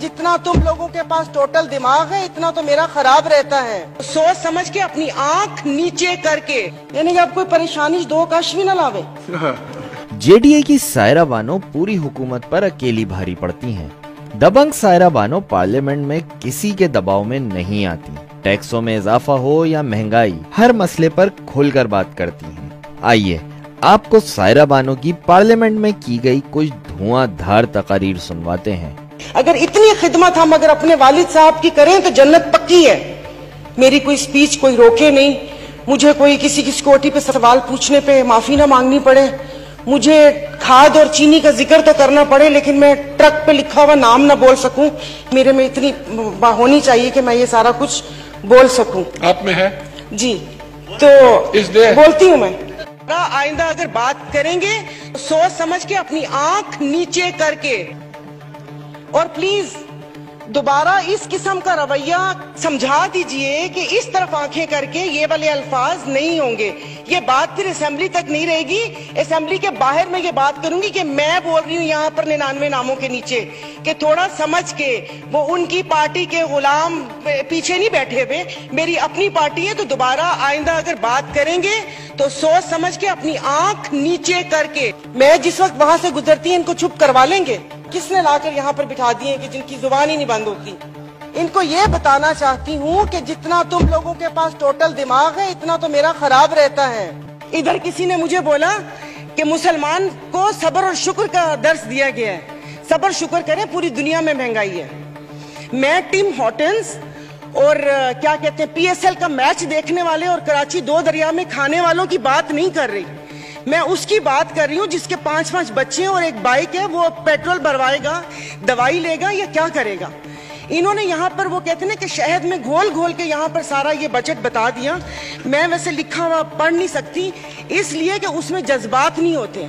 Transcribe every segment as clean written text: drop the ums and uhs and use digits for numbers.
जितना तुम लोगों के पास टोटल दिमाग है इतना तो मेरा खराब रहता है। सोच समझ के अपनी आंख नीचे करके, यानी कि आप कोई परेशानी दो कश भी न लावे। जेडीए की सायरा बानो पूरी हुकूमत पर अकेली भारी पड़ती हैं। दबंग सायरा बानो पार्लियामेंट में किसी के दबाव में नहीं आती। टैक्सों में इजाफा हो या महंगाई, हर मसले पर खुलकर बात करती हैं। आइए आपको सायरा बानो की पार्लियामेंट में की गई कुछ धुआंधार तकारीर सुनवाते हैं। अगर इतनी खिदमत हम अगर अपने वालिद साहब की करें तो जन्नत पक्की है। मेरी कोई स्पीच कोई रोके नहीं, मुझे कोई किसी की सिक्योरिटी पे सवाल पूछने पे माफी ना मांगनी पड़े, मुझे खाद और चीनी का जिक्र तो करना पड़े लेकिन मैं ट्रक पे लिखा हुआ नाम ना बोल सकूं। मेरे में इतनी होनी चाहिए कि मैं ये सारा कुछ बोल सकूं। आप में है जी, तो बोलती हूँ मैं। आइंदा अगर बात करेंगे तो सोच समझ के अपनी आंख नीचे करके, और प्लीज दोबारा इस किस्म का रवैया समझा दीजिए कि इस तरफ आंखें करके ये वाले अल्फाज नहीं होंगे। ये बात फिर असेंबली तक नहीं रहेगी। असेंबली के बाहर में ये बात करूंगी कि मैं बोल रही हूँ यहाँ पर 99 नामों के नीचे कि थोड़ा समझ के, वो उनकी पार्टी के गुलाम पीछे नहीं बैठे हुए, मेरी अपनी पार्टी है। तो दोबारा आइंदा अगर बात करेंगे तो सोच समझ के अपनी आंख नीचे करके, मैं जिस वक्त वहां से गुजरती है इनको चुप करवा लेंगे। किसने लाकर यहाँ पर बिठा दिए कि जिनकी जुबान ही नहीं बंद होती। इनको ये बताना चाहती हूँ कि जितना तुम लोगों के पास टोटल दिमाग है इतना तो मेरा खराब रहता है। इधर किसी ने मुझे बोला कि मुसलमान को सब्र और शुक्र का दर्स दिया गया है। सब्र शुक्र करें, पूरी दुनिया में महंगाई है। मैं टिम हॉर्टन्स और क्या कहते हैं PSL का मैच देखने वाले और कराची दो दरिया में खाने वालों की बात नहीं कर रही। मैं उसकी बात कर रही हूँ जिसके 5-5 बच्चे और एक बाइक है। वो पेट्रोल भरवाएगा, दवाई लेगा या क्या करेगा। इन्होंने यहाँ पर वो कहते हैं कि शहद में घोल घोल के यहाँ पर सारा ये बजट बता दिया। मैं वैसे लिखा हुआ पढ़ नहीं सकती इसलिए कि उसमें जज्बात नहीं होते,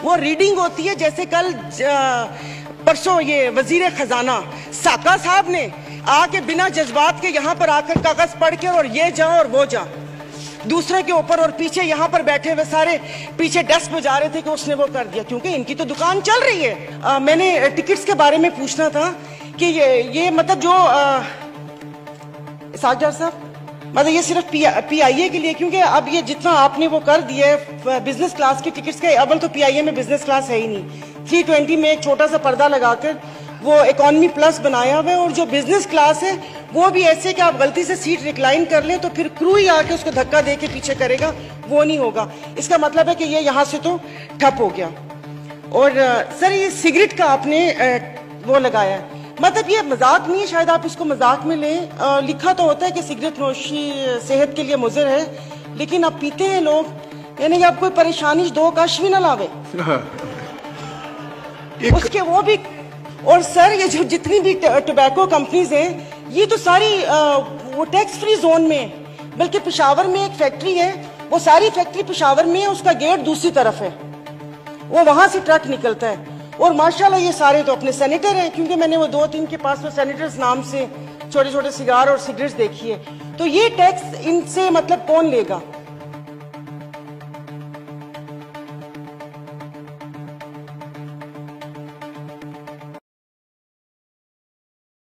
वो रीडिंग होती है। जैसे कल परसों ये वजीर खजाना साका साहब ने आके बिना जज्बात के यहाँ पर आकर कागज पढ़ के और ये जा और वो जा दूसरे के ऊपर, और पीछे यहाँ पर बैठे हुए सारे पीछे डेस्क पे जा रहे थे कि उसने वो कर दिया, क्योंकि इनकी तो दुकान चल रही है। मैंने टिकट्स के बारे में पूछना था कि ये मतलब जो सागर साहब, मतलब ये सिर्फ PIA के लिए, क्योंकि अब ये जितना आपने वो कर दिया है बिजनेस क्लास की टिकट्स के, अव्वल तो PIA में बिजनेस क्लास है ही नहीं। 320 में एक छोटा सा पर्दा लगाकर वो इकोनॉमी प्लस बनाया हुआ है, और जो बिजनेस क्लास है वो भी ऐसे कि आप गलती से सीट रिक्लाइन कर लें तो फिर क्रू ही आके उसको धक्का दे के पीछे करेगा, वो नहीं होगा। इसका मतलब है कि ये यहाँ से तो ठप हो गया। और सर ये सिगरेट का आपने वो लगाया है, मतलब ये मजाक नहीं है, शायद आप इसको मजाक में लें। लिखा तो होता है कि सिगरेट नोशी सेहत के लिए मुज़र है, लेकिन अब पीते हैं लोग, यानी कि आप कोई परेशानी दो कश भी ना लावे उसके वो भी। और सर ये जो जितनी भी टोबैको कंपनीज हैं ये तो सारी वो टैक्स फ्री जोन में, बल्कि पेशावर में एक फैक्ट्री है, वो सारी फैक्ट्री पेशावर में है, उसका गेट दूसरी तरफ है, वो वहां से ट्रक निकलता है। और माशाल्लाह ये सारे तो अपने सेनेटर हैं, क्योंकि मैंने वो 2-3 के पास वो सेनेटर्स नाम से छोटे छोटे सिगार और सिगरेट्स देखी है। तो ये टैक्स इनसे मतलब कौन लेगा?